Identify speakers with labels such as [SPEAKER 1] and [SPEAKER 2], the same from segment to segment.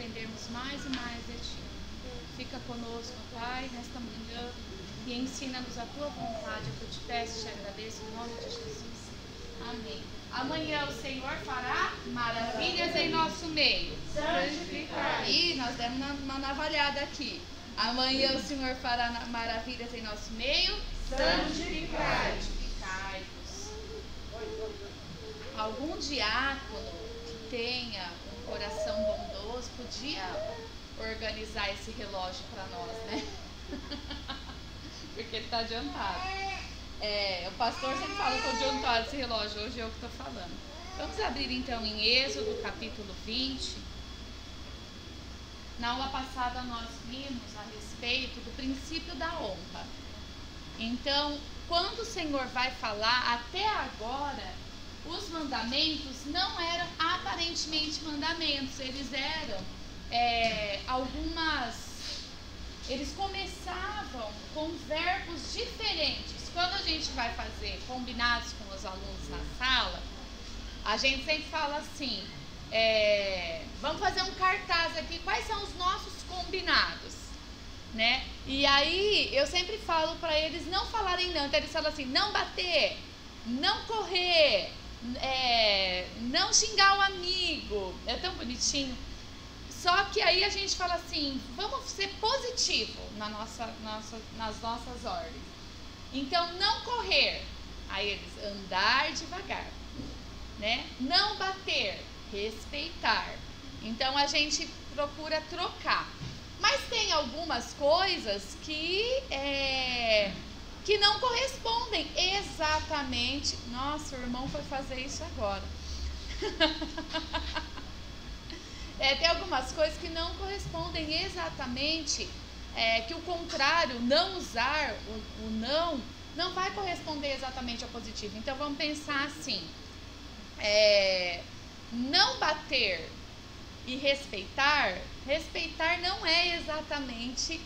[SPEAKER 1] aprendermos mais e mais de Ti. Fica conosco, Pai, nesta manhã e ensina-nos a Tua vontade. Eu te peço e te agradeço em nome de Jesus. Amém. Amanhã o Senhor fará maravilhas em nosso meio.
[SPEAKER 2] Santificai.
[SPEAKER 1] E nós demos uma navalhada aqui. Amanhã o Senhor fará maravilhas em nosso meio.
[SPEAKER 2] Santificai.
[SPEAKER 1] Santificai-vos. Algum diácono que tenha um coração bondoso podia organizar esse relógio para nós, né? Porque ele está adiantado. O pastor sempre fala que eu estou adiantado esse relógio, hoje é eu que estou falando. Vamos abrir então em Êxodo, capítulo 20. Na aula passada nós vimos a respeito do princípio da honra. Então, quando o Senhor vai falar, até agora, os mandamentos não eram aparentemente mandamentos, eles eram eles começavam com verbos diferentes. Quando a gente vai fazer combinados com os alunos na sala, a gente sempre fala assim, vamos fazer um cartaz aqui, quais são os nossos combinados, né? E aí eu sempre falo para eles não falarem não, então eles falam assim, não bater, não correr, não xingar o amigo, é tão bonitinho. Só que aí a gente fala assim, vamos ser positivo nas nossas ordens. Então, não correr, aí eles andar devagar, né? Não bater, respeitar. Então, a gente procura trocar. Mas tem algumas coisas que não correspondem exatamente. Nossa, o irmão foi fazer isso agora. Tem algumas coisas que não correspondem exatamente, que o contrário, não usar o não vai corresponder exatamente ao positivo. Então vamos pensar assim, não bater e respeitar não é exatamente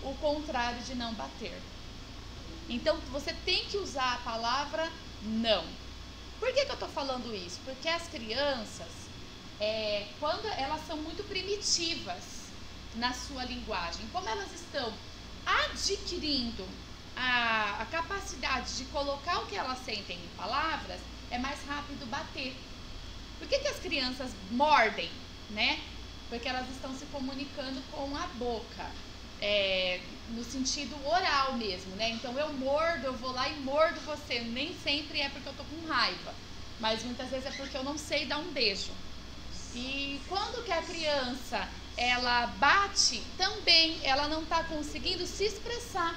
[SPEAKER 1] o contrário de não bater. Então você tem que usar a palavra não. Por que eu estou falando isso? Porque as crianças, quando elas são muito primitivas na sua linguagem, como elas estão adquirindo a capacidade de colocar o que elas sentem em palavras, é mais rápido bater. Por que as crianças mordem, né? Porque elas estão se comunicando com a boca, no sentido oral mesmo, né? Então eu mordo, eu vou lá e mordo você. Nem sempre é porque eu tô com raiva, mas muitas vezes é porque eu não sei dar um beijo. E quando que a criança, ela bate, também ela não está conseguindo se expressar.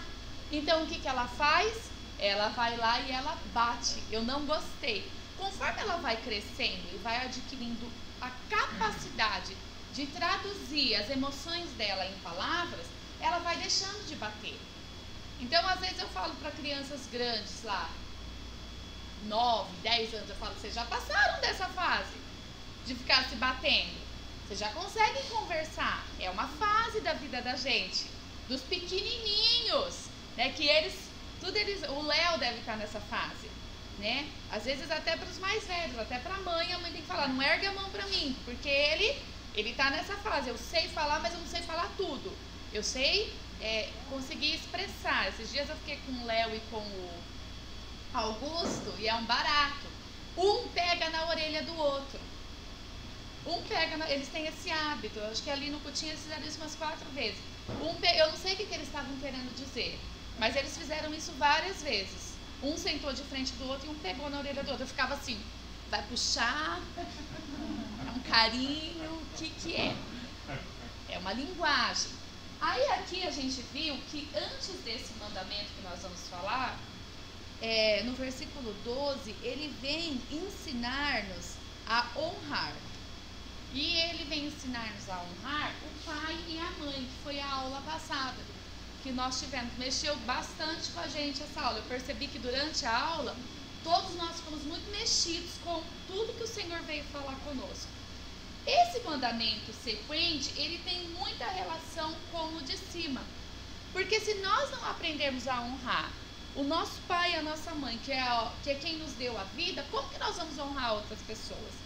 [SPEAKER 1] Então o que ela faz? Ela vai lá e ela bate. Eu não gostei. Conforme ela vai crescendo e vai adquirindo a capacidade de traduzir as emoções dela em palavras, ela vai deixando de bater. Então às vezes eu falo para crianças grandes lá, 9, 10 anos, eu falo, vocês já passaram dessa fase de ficar se batendo. Vocês já conseguem conversar. É uma fase da vida da gente. Dos pequenininhos, né? Que o Léo deve estar nessa fase, né? Às vezes até para os mais velhos, até para a mãe tem que falar, não ergue a mão para mim, porque ele tá nessa fase. Eu sei falar, mas eu não sei falar tudo. Eu sei conseguir expressar. Esses dias eu fiquei com o Léo e com o Augusto e é um barato. Um pega na orelha do outro. Eles têm esse hábito. Eu acho que ali no Coutinho eles fizeram isso umas 4 vezes. Eu não sei o que eles estavam querendo dizer, mas eles fizeram isso várias vezes. Um sentou de frente do outro e um pegou na orelha do outro. Eu ficava assim, vai puxar, é um carinho, o que é? É uma linguagem. Aí aqui a gente viu que antes desse mandamento que nós vamos falar, no versículo 12, ele vem ensinar-nos a honrar. E ele vem ensinar-nos a honrar o pai e a mãe, que foi a aula passada que nós tivemos. Mexeu bastante com a gente essa aula. Eu percebi que durante a aula, todos nós fomos muito mexidos com tudo que o Senhor veio falar conosco. Esse mandamento sequente, ele tem muita relação com o de cima. Porque se nós não aprendermos a honrar o nosso pai e a nossa mãe, que é quem nos deu a vida, como que nós vamos honrar outras pessoas?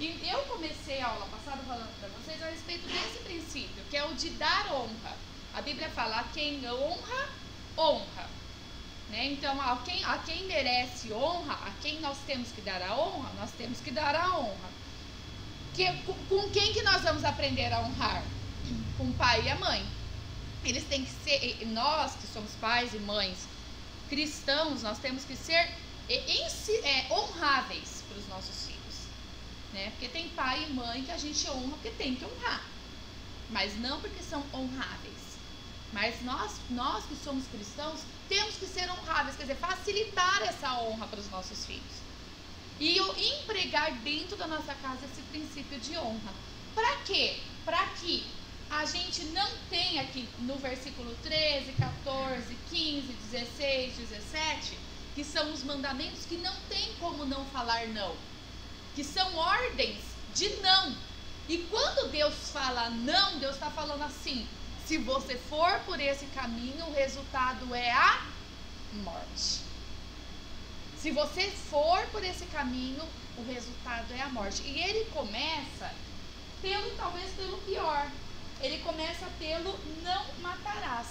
[SPEAKER 1] E eu comecei a aula passada falando para vocês a respeito desse princípio, que é o de dar honra. A Bíblia fala, a quem honra, honra. Né? Então, a quem merece honra, a quem nós temos que dar a honra, nós temos que dar a honra. Com quem que nós vamos aprender a honrar? Com o pai e a mãe. Eles têm que ser, nós que somos pais e mães cristãos, nós temos que ser honráveis para os nossos filhos. Né? Porque tem pai e mãe que a gente honra porque tem que honrar. Mas não porque são honráveis. Mas nós que somos cristãos, temos que ser honráveis, quer dizer, facilitar essa honra para os nossos filhos. E empregar dentro da nossa casa esse princípio de honra. Para quê? Para que a gente não tenha aqui no versículo 13, 14, 15, 16, 17, que são os mandamentos que não tem como não falar não. Que são ordens de não. E quando Deus fala não, Deus está falando assim: se você for por esse caminho, o resultado é a morte. Se você for por esse caminho, o resultado é a morte. E ele começa talvez pelo pior. Ele começa pelo não matarás.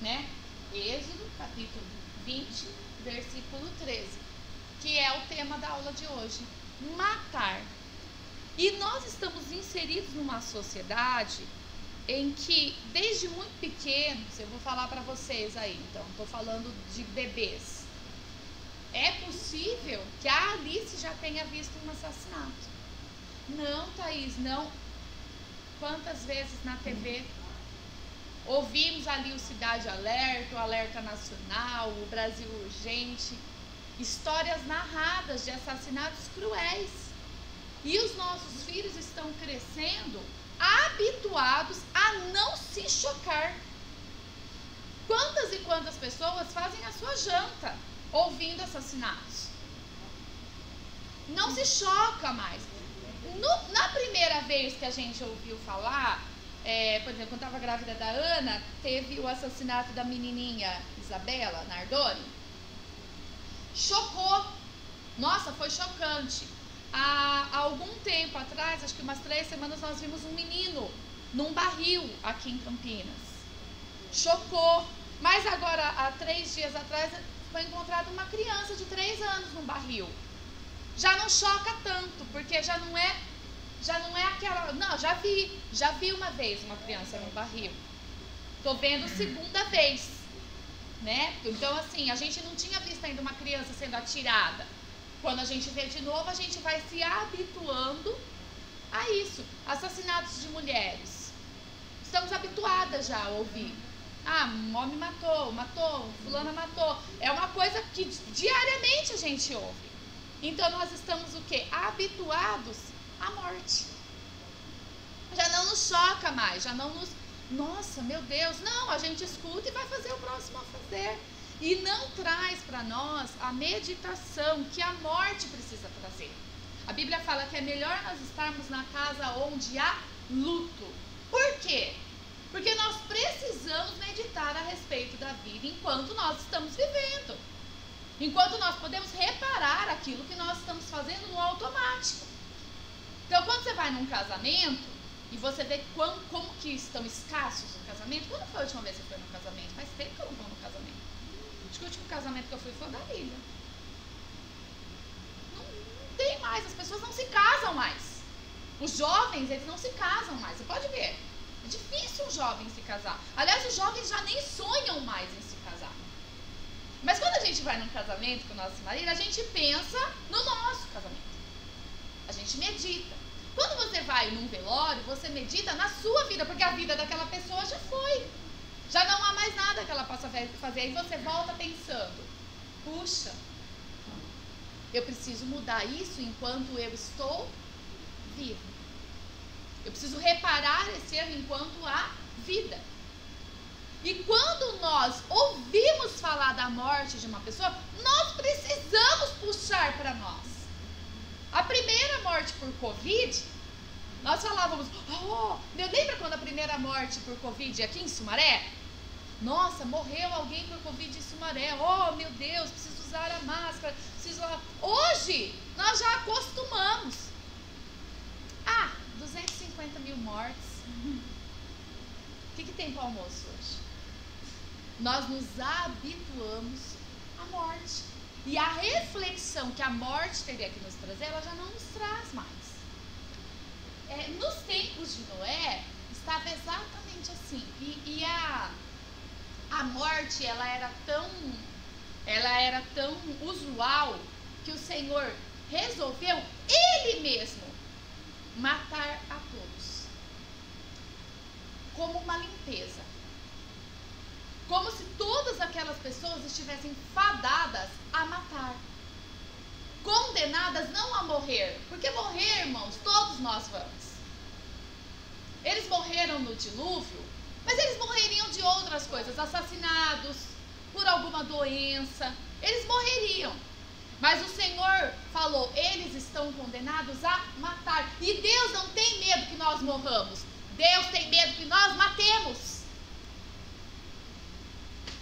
[SPEAKER 1] Né? Êxodo, capítulo 20, versículo 13. Que é o tema da aula de hoje. Matar. E nós estamos inseridos numa sociedade em que, desde muito pequenos, eu vou falar para vocês aí, então, estou falando de bebês. É possível que a Alice já tenha visto um assassinato. Não, Thaís, não. Quantas vezes na TV ouvimos ali o Cidade Alerta, o Alerta Nacional, o Brasil Urgente, histórias narradas de assassinatos cruéis. E os nossos filhos estão crescendo habituados a não se chocar. Quantas e quantas pessoas fazem a sua janta ouvindo assassinatos? Não se choca mais. Na primeira vez que a gente ouviu falar, por exemplo, quando estava grávida da Ana, teve o assassinato da menininha Isabela Nardoni. Chocou. Nossa, foi chocante. Há algum tempo atrás, acho que umas 3 semanas, nós vimos um menino num barril aqui em Campinas. Chocou. Mas agora, há 3 dias atrás, foi encontrada uma criança de 3 anos num barril. Já não choca tanto, porque já não é aquela... Não, já vi uma vez uma criança num barril. Tô vendo segunda vez, né? Então, assim, a gente não tinha visto ainda uma criança sendo atirada. Quando a gente vê de novo, a gente vai se habituando a isso. Assassinatos de mulheres. Estamos habituadas já a ouvir. Ah, um homem matou, fulana matou. É uma coisa que diariamente a gente ouve. Então nós estamos o quê? Habituados à morte. Já não nos choca mais, já não nos... Nossa, meu Deus, não, a gente escuta e vai fazer o próximo a fazer. E não traz para nós a meditação que a morte precisa trazer. A Bíblia fala que é melhor nós estarmos na casa onde há luto. Por quê? Porque nós precisamos meditar a respeito da vida enquanto nós estamos vivendo. Enquanto nós podemos reparar aquilo que nós estamos fazendo no automático. Então, quando você vai num casamento e você vê como que estão escassos no casamento. Quando foi a última vez que você foi num casamento? Faz tempo que eu não vou no casamento. Acho que o último casamento que eu fui foi o da Lília. Não tem mais, as pessoas não se casam mais. Os jovens, eles não se casam mais, você pode ver. É difícil um jovem se casar. Aliás, os jovens já nem sonham mais em se casar. Mas quando a gente vai num casamento com o nosso marido, a gente pensa no nosso casamento. A gente medita. Quando você vai num velório, você medita na sua vida, porque a vida daquela pessoa já foi. Já não há mais nada que ela possa fazer. Aí você volta pensando, puxa, eu preciso mudar isso enquanto eu estou vivo. Eu preciso reparar esse erro enquanto há vida. E quando nós ouvimos falar da morte de uma pessoa, nós precisamos puxar para nós. A primeira morte por Covid, nós falávamos, lembra quando a primeira morte por Covid aqui em Sumaré? Nossa, morreu alguém por Covid em Sumaré. Oh, meu Deus, preciso usar a máscara. Hoje, nós já acostumamos. 250 mil mortes. mortes. O que tem para o almoço hoje? Nós nos habituamos à morte. E a reflexão que a morte teria que nos trazer, ela já não nos traz mais. Nos tempos de Noé, estava exatamente assim. E a morte, ela era tão usual que o Senhor resolveu Ele mesmo matar a todos. Como uma limpeza. Como se todas aquelas pessoas estivessem fadadas a matar. Condenadas não a morrer. Porque morrer, irmãos, todos nós vamos. Eles morreram no dilúvio, mas eles morreriam de outras coisas. Assassinados, por alguma doença. Eles morreriam. Mas o Senhor falou, eles estão condenados a matar. E Deus não tem medo que nós morramos. Deus tem medo que nós matemos.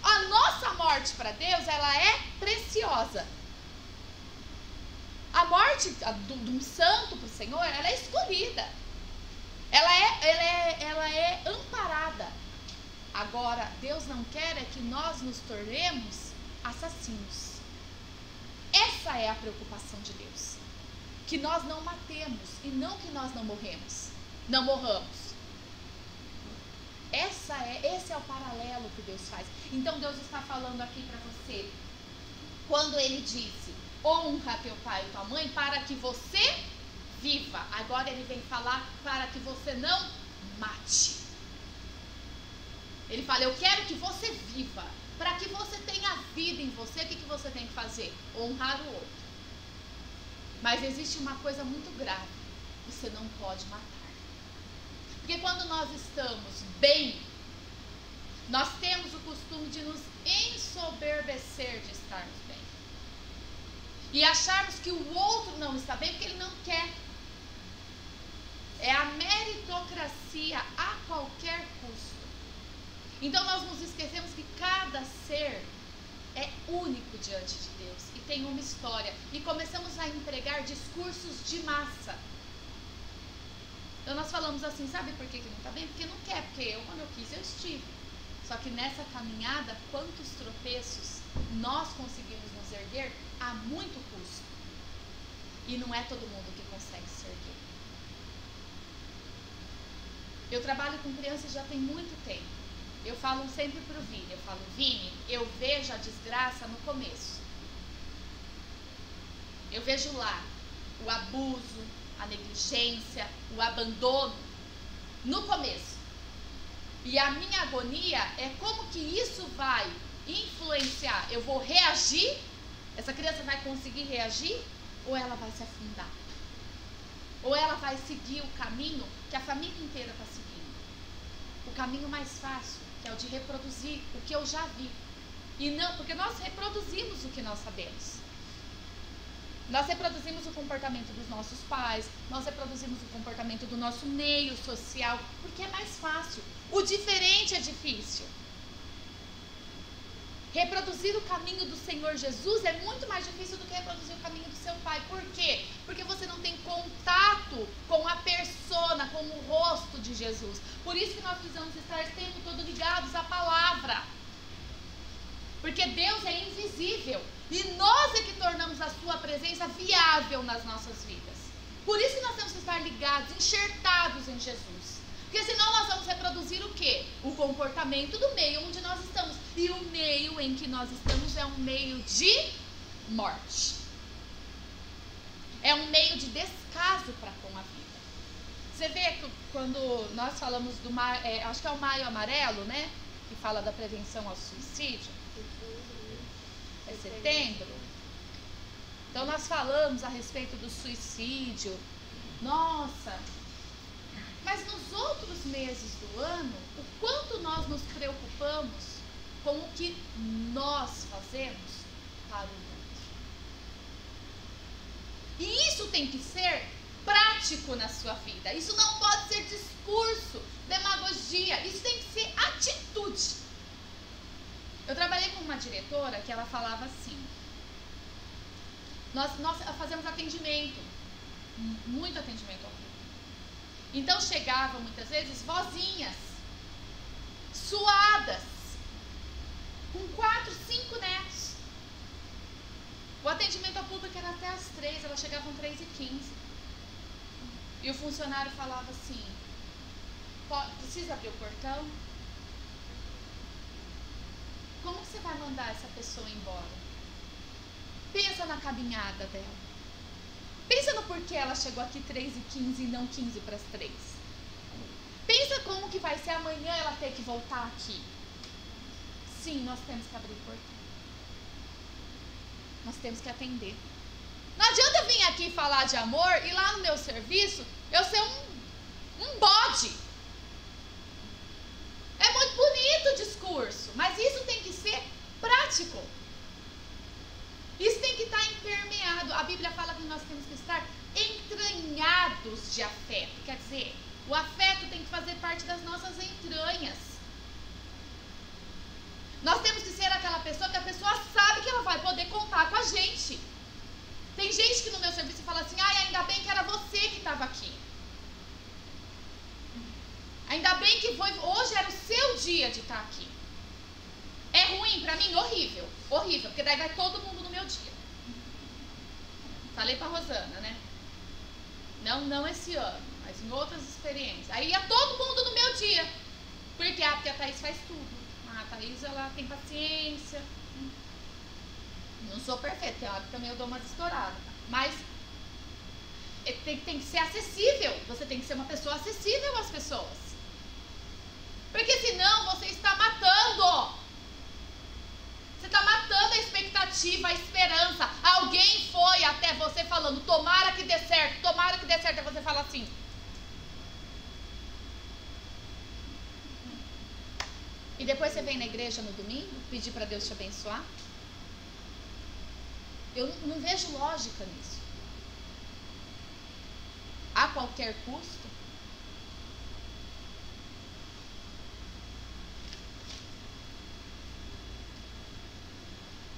[SPEAKER 1] A nossa morte para Deus, ela é preciosa. A morte de um santo para o Senhor, ela é escolhida. Ela é amparada. Agora, Deus não quer é que nós nos tornemos assassinos. Essa é a preocupação de Deus. Que nós não matemos e não que nós não morramos. Esse é o paralelo que Deus faz. Então Deus está falando aqui para você, quando Ele disse, honra teu pai e tua mãe para que você viva. Agora Ele vem falar para que você não mate. Ele fala, eu quero que você viva. Para que você tenha vida em você, o que você tem que fazer? Honrar o outro. Mas existe uma coisa muito grave, você não pode matar. Porque quando nós estamos bem, nós temos o costume de nos ensoberbecer de estarmos bem. E acharmos que o outro não está bem porque ele não quer. É a meritocracia a qualquer custo. Então nós nos esquecemos que cada ser é único diante de Deus e tem uma história. E começamos a empregar discursos de massa. Então nós falamos assim, sabe por que não está bem? Porque não quer, porque quando eu quis, eu estive. Só que nessa caminhada, quantos tropeços nós conseguimos nos erguer a muito custo. E não é todo mundo que consegue se erguer. Eu trabalho com crianças já tem muito tempo. Eu falo sempre pro Vini, Vini, eu vejo a desgraça no começo. Eu vejo lá o abuso, a negligência, o abandono no começo. E a minha agonia é como que isso vai influenciar. Eu vou reagir? Essa criança vai conseguir reagir? Ou ela vai se afundar? Ou ela vai seguir o caminho que a família inteira está seguindo? O caminho mais fácil, que é o de reproduzir o que eu já vi. E não, porque nós reproduzimos o que nós sabemos. Nós reproduzimos o comportamento dos nossos pais, nós reproduzimos o comportamento do nosso meio social, porque é mais fácil. O diferente é difícil. Reproduzir o caminho do Senhor Jesus é muito mais difícil do que reproduzir o caminho do seu pai. Por quê? Porque você não tem contato com a persona, com o rosto de Jesus. Por isso que nós precisamos estar o tempo todo ligados à palavra. Porque Deus é invisível. E nós é que tornamos a sua presença viável nas nossas vidas. Por isso que nós temos que estar ligados, enxertados em Jesus. Porque senão nós vamos reproduzir o quê? O comportamento do meio onde nós estamos. E o meio em que nós estamos é um meio de morte. É um meio de descaso para com a vida. Você vê que quando nós falamos do acho que é o Maio Amarelo, né? Que fala da prevenção ao suicídio. É setembro. Então nós falamos a respeito do suicídio. Nossa! Mas nos outros meses do ano, o quanto nós nos preocupamos com o que nós fazemos para o outro. E isso tem que ser prático na sua vida. Isso não pode ser discurso, demagogia. Isso tem que ser atitude. Eu trabalhei com uma diretora que ela falava assim, nós fazemos atendimento, muito atendimento ao público. Então chegavam muitas vezes vozinhas, suadas, com 4, 5 netos. O atendimento ao público era até às 3, elas chegavam 3h15. E o funcionário falava assim, precisa abrir o portão? Como você vai mandar essa pessoa embora? Pensa na caminhada dela. Pensa no porquê ela chegou aqui 3h15 e não 15 para as 3. Pensa como que vai ser amanhã ela ter que voltar aqui. Sim, nós temos que abrir o portão. Nós temos que atender. Não adianta eu vir aqui falar de amor e lá no meu serviço eu ser um bode. É muito bonito o discurso, mas isso tem que ser prático. Isso tem que estar impermeado. A Bíblia fala que nós temos que estar entranhados de afeto. Quer dizer, o afeto tem que fazer parte das nossas entranhas. Nós temos que ser aquela pessoa que a pessoa sabe que ela vai poder contar com a gente. Tem gente que no meu serviço fala assim, ai, ainda bem que era você que estava aqui. Ainda bem que hoje era o seu dia de estar aqui. É ruim pra mim? Horrível. Horrível, porque daí vai todo mundo no meu dia. Falei pra Rosana, né? Não esse ano, mas em outras experiências. Aí ia todo mundo no meu dia. Porque a Thaís faz tudo. A Thaís, ela tem paciência. Não sou perfeita, tem hora que também eu dou umas estouradas. Mas tem que ser acessível. Você tem que ser uma pessoa acessível às pessoas. Porque senão você está matando. Você está matando a expectativa, a esperança. Alguém foi até você falando, tomara que dê certo, tomara que dê certo. E você fala assim. E depois você vem na igreja no domingo, pedir para Deus te abençoar. Eu não vejo lógica nisso. A qualquer custo.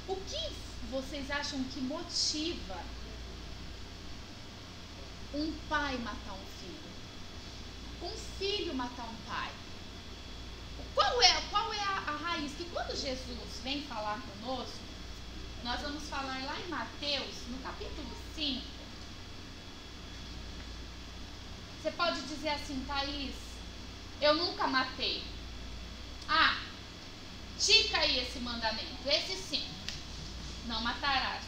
[SPEAKER 1] O que vocês acham que motiva um pai matar um filho? Um filho matar um pai? Qual é a raiz? Que quando Jesus vem falar conosco, nós vamos falar lá em Mateus, no capítulo 5. Você pode dizer assim, Thaís, eu nunca matei. Ah, tica aí esse mandamento, esse sim. Não matarás.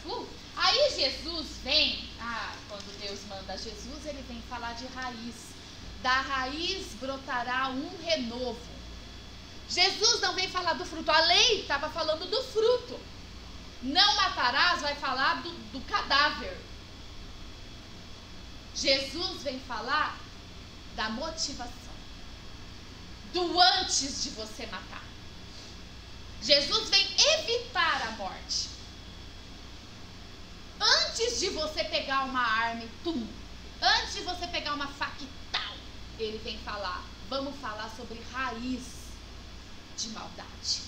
[SPEAKER 1] Aí Jesus vem, quando Deus manda Jesus, ele vem falar de raiz. Da raiz brotará um renovo. Jesus não vem falar do fruto. A lei estava falando do fruto. Não matarás vai falar do cadáver. Jesus vem falar da motivação. Do antes de você matar. Jesus vem evitar a morte. Antes de você pegar uma arma e antes de você pegar uma faca e tal, ele vem falar, vamos falar sobre raiz de maldade.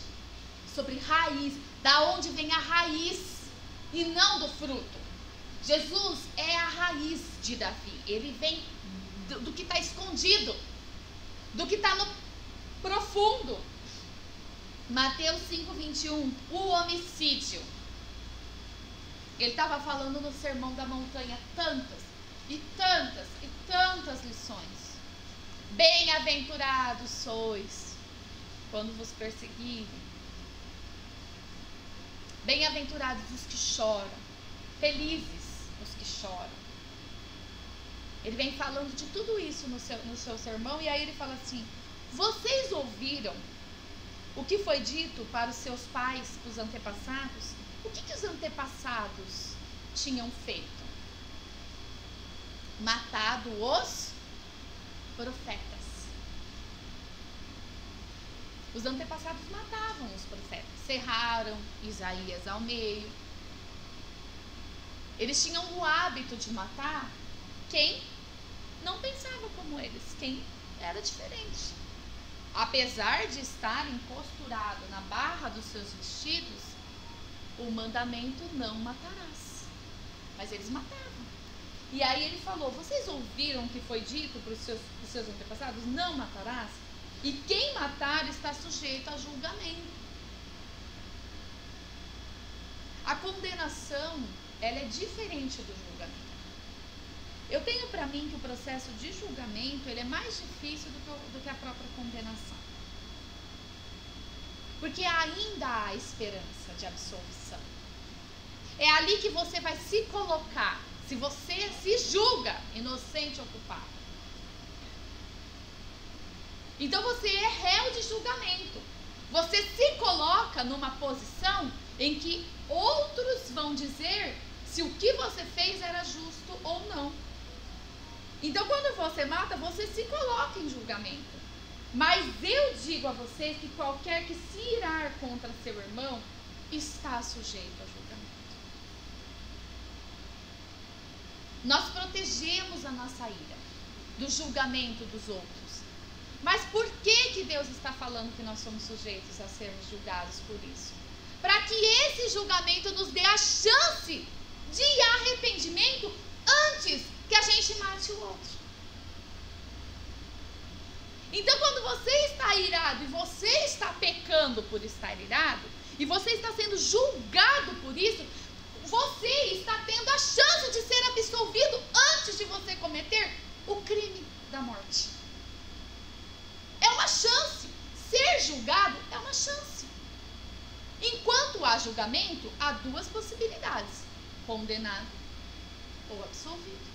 [SPEAKER 1] Sobre raiz, da onde vem a raiz e não do fruto. Jesus é a raiz de Davi, ele vem do que está escondido, do que está no profundo. Mateus 5:21, o homicídio. Ele estava falando no Sermão da Montanha tantas e tantas e tantas lições. Bem-aventurados sois quando vos perseguirem. Bem-aventurados os que choram. Felizes os que choram. Ele vem falando de tudo isso no seu sermão e aí ele fala assim, vocês ouviram o que foi dito para os seus pais, os antepassados? O que os antepassados tinham feito? Matado os profetas. Os antepassados matavam os profetas. Serraram Isaías ao meio. Eles tinham o hábito de matar quem não pensava como eles, quem era diferente. Apesar de estarem costurados na barra dos seus vestidos, o mandamento não matarás. Mas eles matavam. E aí ele falou, vocês ouviram o que foi dito para os seus antepassados? Não matarás? E quem matar está sujeito a julgamento. A condenação, ela é diferente do julgamento. Eu tenho para mim que o processo de julgamento, ele é mais difícil do que a própria condenação. Porque ainda há esperança de absolvição. É ali que você vai se colocar, se você se julga inocente ou culpado. Então você é réu de julgamento. Você se coloca numa posição em que outros vão dizer se o que você fez era justo ou não. Então quando você mata, você se coloca em julgamento. Mas eu digo a vocês que qualquer que se irar contra seu irmão está sujeito a julgamento. Nós protegemos a nossa ira do julgamento dos outros. Mas por que Deus está falando que nós somos sujeitos a sermos julgados por isso? Para que esse julgamento nos dê a chance de arrependimento antes que a gente mate o outro. Então, quando você está irado e você está pecando por estar irado, e você está sendo julgado por isso, você está tendo a chance de ser absolvido antes de você cometer o crime da morte. É uma chance. Ser julgado é uma chance. Enquanto há julgamento, há duas possibilidades: condenado ou absolvido.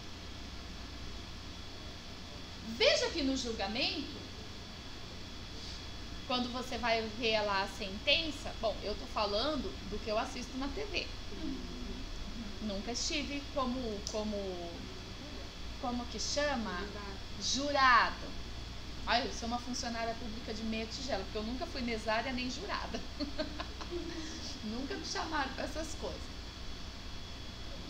[SPEAKER 1] Veja que no julgamento, quando você vai ver lá a sentença, bom, eu tô falando do que eu assisto na TV. Nunca estive como que chama? Jurado. Ai, eu sou uma funcionária pública de meia tigela, porque eu nunca fui mesária nem jurada. Nunca me chamaram para essas coisas.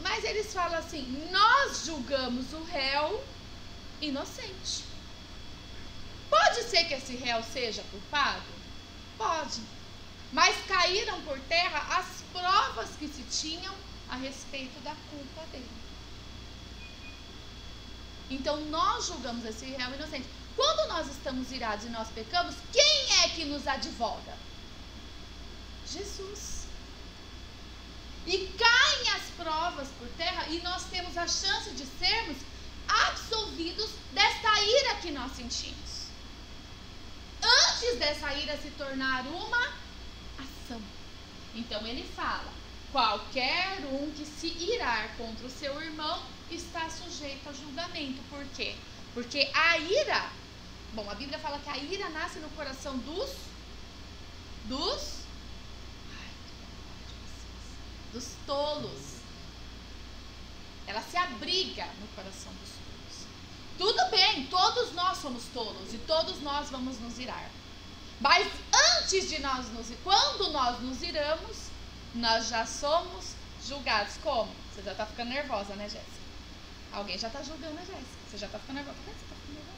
[SPEAKER 1] Mas eles falam assim, nós julgamos o réu inocente. Pode ser que esse réu seja culpado? Pode. Mas caíram por terra as provas que se tinham a respeito da culpa dele. Então nós julgamos esse réu inocente. Quando nós estamos irados e nós pecamos, quem é que nos advoga? Jesus. E caem as provas por terra e nós temos a chance de sermos absolvidos desta ira que nós sentimos. Antes dessa ira se tornar uma ação. Então ele fala, qualquer um que se irar contra o seu irmão está sujeito a julgamento. Por quê? Porque a ira, bom, a Bíblia fala que a ira nasce no coração dos tolos. Ela se abriga no coração dos tolos. Tudo bem, todos nós somos tolos e todos nós vamos nos irar. Mas antes de quando nós nos iramos, nós já somos julgados. Como? Você já está ficando nervosa, né, Jéssica? Alguém já está julgando a Jéssica. Você já está ficando nervosa. Você tá ficando nervosa.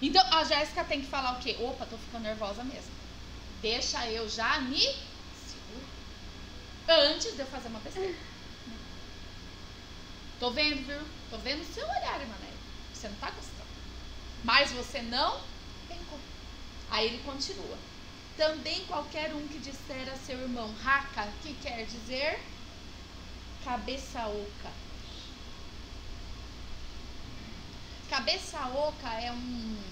[SPEAKER 1] Então, a Jéssica tem que falar o quê? Opa, tô ficando nervosa mesmo. Deixa eu já me segurar. Antes de eu fazer uma besteira. Tô vendo, viu? Tô vendo o seu olhar, Emanuel. Você não tá gostando. Mas você não tem como. Aí ele continua. Também qualquer um que disser a seu irmão raca, que quer dizer cabeça oca. Cabeça oca é um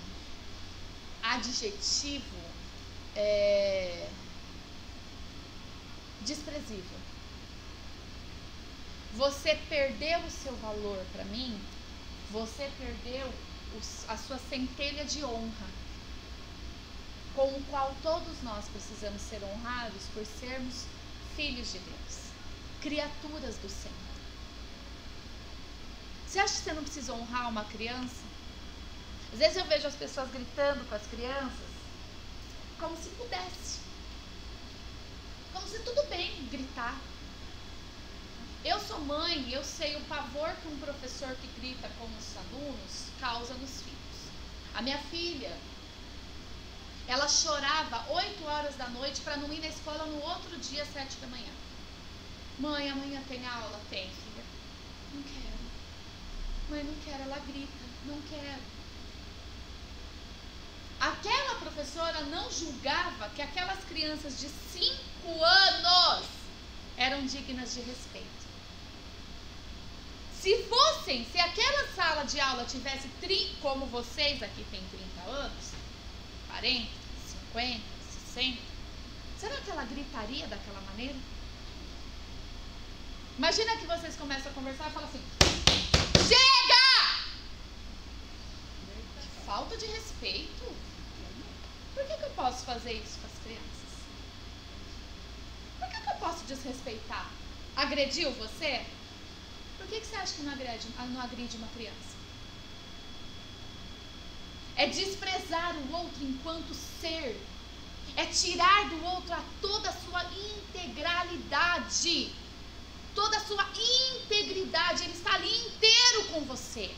[SPEAKER 1] adjetivo desprezível. Você perdeu o seu valor para mim, você perdeu a sua centelha de honra, com o qual todos nós precisamos ser honrados por sermos filhos de Deus, criaturas do Senhor. Você acha que você não precisa honrar uma criança? Às vezes eu vejo as pessoas gritando com as crianças, como se pudesse, como se tudo bem gritar. Eu sou mãe, eu sei o pavor que um professor que grita com os alunos causa nos filhos. A minha filha, ela chorava 8 horas da noite para não ir na escola no outro dia, 7 da manhã. Mãe, amanhã tem aula? Tem, filha. Não quero. Mãe, não quero, ela grita, não quero. Aquela professora não julgava que aquelas crianças de 5 anos eram dignas de respeito. Se aquela sala de aula tivesse, como vocês aqui têm 30 anos, 40, 50, 60, será que ela gritaria daquela maneira? Imagina que vocês começam a conversar e falam assim: chega! Que falta de respeito. Por que eu posso fazer isso com as crianças? Por que eu posso desrespeitar? Agrediu você? Por que você acha que não agride uma criança? É desprezar o outro enquanto ser. É tirar do outro toda a sua integralidade. Toda a sua integridade. Ele está ali inteiro com você.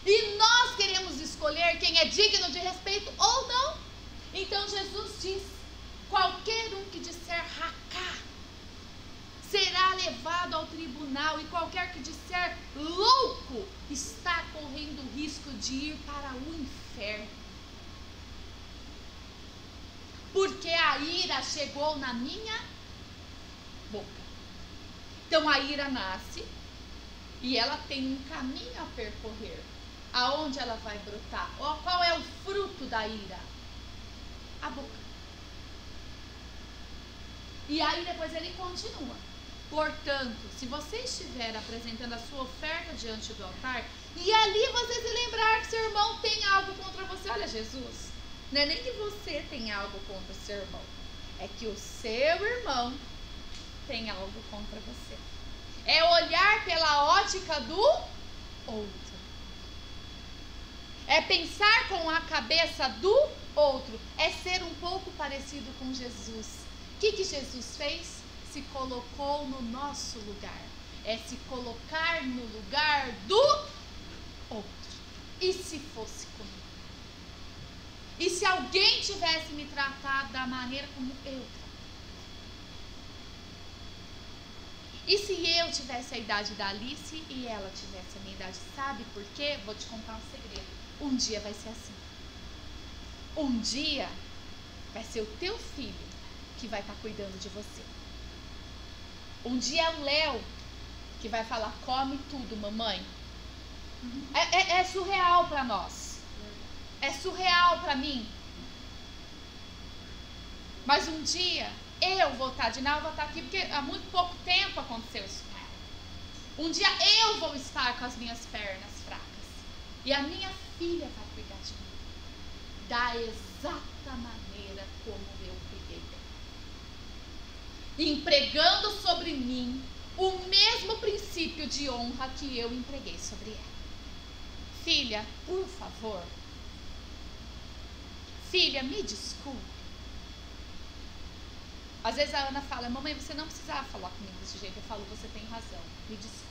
[SPEAKER 1] E nós queremos escolher quem é digno de respeito ou não. Então Jesus diz: qualquer um que disser racá será levado ao tribunal, e qualquer que disser louco está correndo o risco de ir para o inferno. Porque a ira chegou na minha boca. Então a ira nasce e ela tem um caminho a percorrer. Aonde ela vai brotar? Qual é o fruto da ira? A boca. E aí depois ele continua: portanto, se você estiver apresentando a sua oferta diante do altar, e ali você se lembrar que seu irmão tem algo contra você, olha Jesus, não é nem que você tem algo contra o seu irmão, é que o seu irmão tem algo contra você. É olhar pela ótica do outro. É pensar com a cabeça do outro. É ser um pouco parecido com Jesus. O que Jesus fez? Se colocou no nosso lugar. É se colocar no lugar do outro. E se fosse comigo? E se alguém tivesse me tratado da maneira como eu tratei? E se eu tivesse a idade da Alice e ela tivesse a minha idade? Sabe por quê? Vou te contar um segredo. Um dia vai ser assim. Um dia vai ser o teu filho que vai estar cuidando de você. Um dia é o Léo que vai falar: come tudo, mamãe. É surreal para nós. É surreal para mim. Mas um dia eu vou estar, Dinal vai estar aqui, porque há muito pouco tempo aconteceu isso com ela. Um dia eu vou estar com as minhas pernas fracas. E a minha filha vai cuidar de mim. Da exata maneira como eu cuidei dela. Empregando sobre mim o mesmo princípio de honra que eu empreguei sobre ela. Filha, por favor. Filha, me desculpe. Às vezes a Ana fala: mamãe, você não precisava falar comigo desse jeito. Eu falo: você tem razão, me desculpe.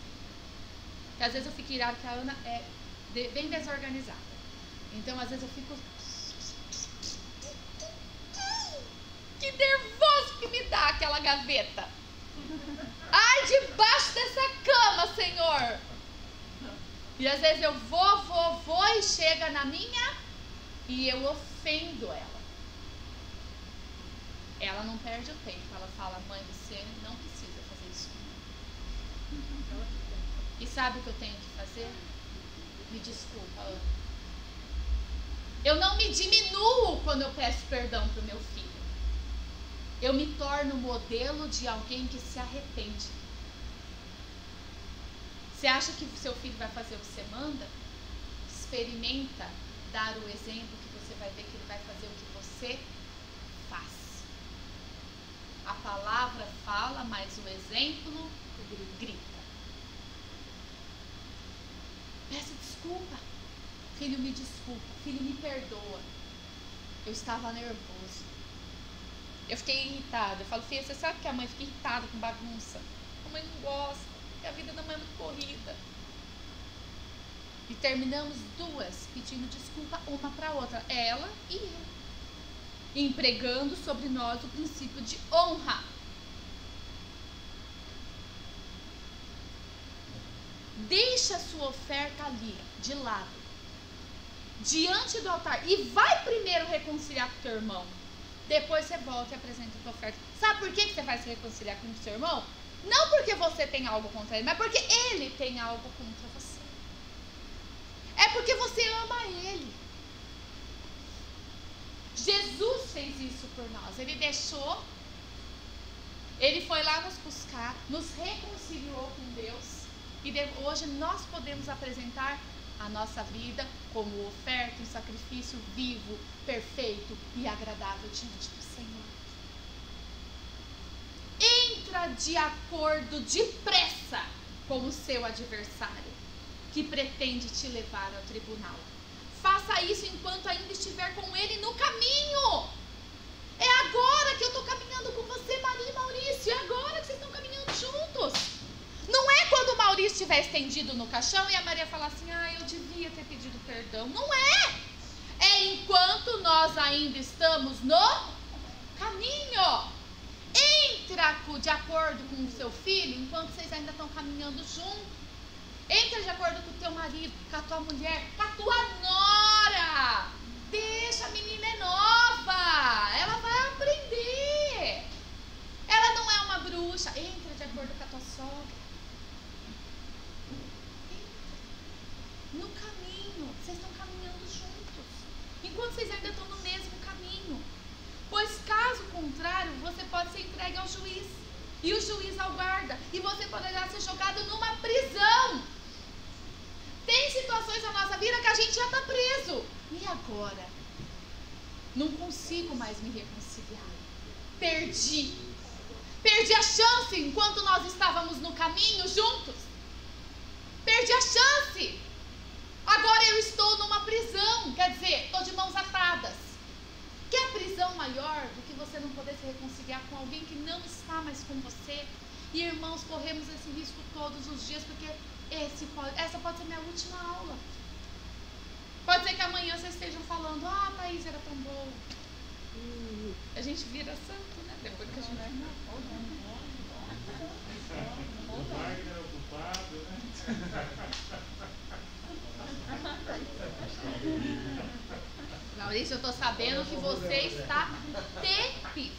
[SPEAKER 1] Porque às vezes eu fico irada, que a Ana é bem desorganizada. Então às vezes eu fico: que nervoso que me dá aquela gaveta. Ai, debaixo dessa cama, Senhor. E às vezes eu vou e chega na minha e eu ofendo ela. Ela não perde o tempo. Ela fala: mãe, você não precisa fazer isso comigo. E sabe o que eu tenho que fazer? Me desculpa, Ana. Eu não me diminuo quando eu peço perdão para o meu filho. Eu me torno modelo de alguém que se arrepende. Você acha que seu filho vai fazer o que você manda? Experimenta dar o exemplo, que você vai ver que ele vai fazer o que você faz. A palavra fala, mas o exemplo grita. Peça desculpa. Filho, me desculpa. Filho, me perdoa. Eu estava nervoso. Eu fiquei irritada. Eu falo: filha, você sabe que a mãe fica irritada com bagunça? A mãe não gosta. E a vida da mãe é muito corrida. E terminamos duas pedindo desculpa uma para a outra. Ela e eu. Empregando sobre nós o princípio de honra. deixa a sua oferta ali, de lado, diante do altar, e vai primeiro reconciliar com o teu irmão. Depois você volta e apresenta a tua oferta. Sabe por que você vai se reconciliar com o seu irmão? Não porque você tem algo contra ele, mas porque ele tem algo contra você. É porque você ama ele. Jesus fez isso por nós. Ele deixou, ele foi lá nos buscar, nos reconciliou com Deus. E hoje nós podemos apresentar a nossa vida como oferta, um sacrifício vivo, perfeito e agradável diante do Senhor. Entra de acordo depressa com o seu adversário, que pretende te levar ao tribunal. Faça isso enquanto ainda estiver com ele no caminho. É agora que eu estou caminhando com você, Maria e Maurício. É agora que vocês estão caminhando juntos. Não é quando o Maurício estiver estendido no caixão e a Maria falar assim, eu devia ter pedido perdão. Não é. É enquanto nós ainda estamos no caminho. Entra de acordo com o seu filho enquanto vocês ainda estão caminhando juntos. Entra de acordo com o teu marido, com a tua mulher, com a tua nora. Deixa, a menina é nova. Ela vai aprender. Ela não é uma bruxa. Entra de acordo com a tua sogra. No caminho. Vocês estão caminhando juntos. Enquanto vocês ainda estão no mesmo caminho. Pois caso contrário, você pode ser entregue ao juiz. E o juiz ao guarda. E você poderá ser jogado numa prisão. Tem situações na nossa vida que a gente já está preso. E agora? Não consigo mais me reconciliar. Perdi. Perdi a chance enquanto nós estávamos no caminho juntos. Perdi a chance. Agora eu estou numa prisão. Quer dizer, estou de mãos atadas. Quer prisão maior do que você não poder se reconciliar com alguém que não está mais com você? E irmãos, corremos esse risco todos os dias, porque essa pode ser minha última aula. Pode ser que amanhã vocês estejam falando, a Thaís era tão boa. A gente vira santo, né? Depois que a gente
[SPEAKER 3] O Wagner é ocupado, né?
[SPEAKER 1] Maurício, eu tô sabendo que você está terrível.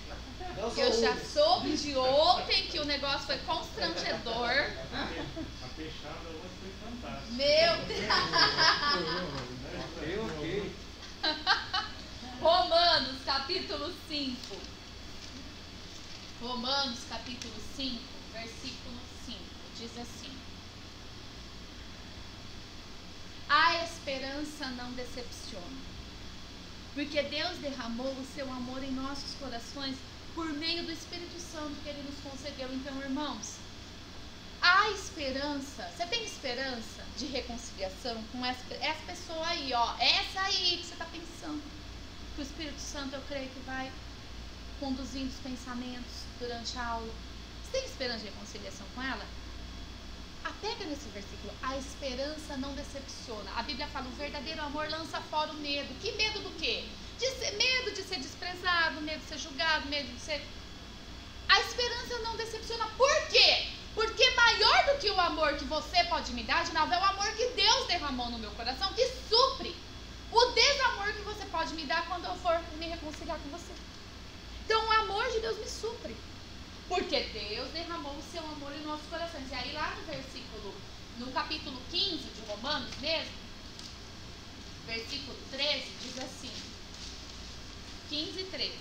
[SPEAKER 1] Eu já soube de ontem que o negócio foi constrangedor.
[SPEAKER 3] A fechada hoje foi fantástica.
[SPEAKER 1] Meu Deus!
[SPEAKER 3] Ok.
[SPEAKER 1] Romanos, capítulo 5. Romanos, capítulo 5, versículo 5. Diz assim: a esperança não decepciona, porque Deus derramou o seu amor em nossos corações por meio do Espírito Santo que Ele nos concedeu. Então, irmãos, a esperança, você tem esperança de reconciliação com essa pessoa aí, ó, essa aí que você está pensando, que o Espírito Santo, eu creio que vai conduzindo os pensamentos durante a aula. Você tem esperança de reconciliação com ela? Apega nesse versículo, a esperança não decepciona. A Bíblia fala, o verdadeiro amor lança fora o medo. Que medo do quê? Medo de ser desprezado, medo de ser julgado, medo de ser... A esperança não decepciona. Por quê? Porque maior do que o amor que você pode me dar, Ginaldo, é o amor que Deus derramou no meu coração, que supre o desamor que você pode me dar quando eu for me reconciliar com você. Então o amor de Deus me supre. Porque Deus derramou o seu amor em nossos corações. E aí lá no capítulo 15 de Romanos mesmo, versículo 13, diz assim, 15, 13.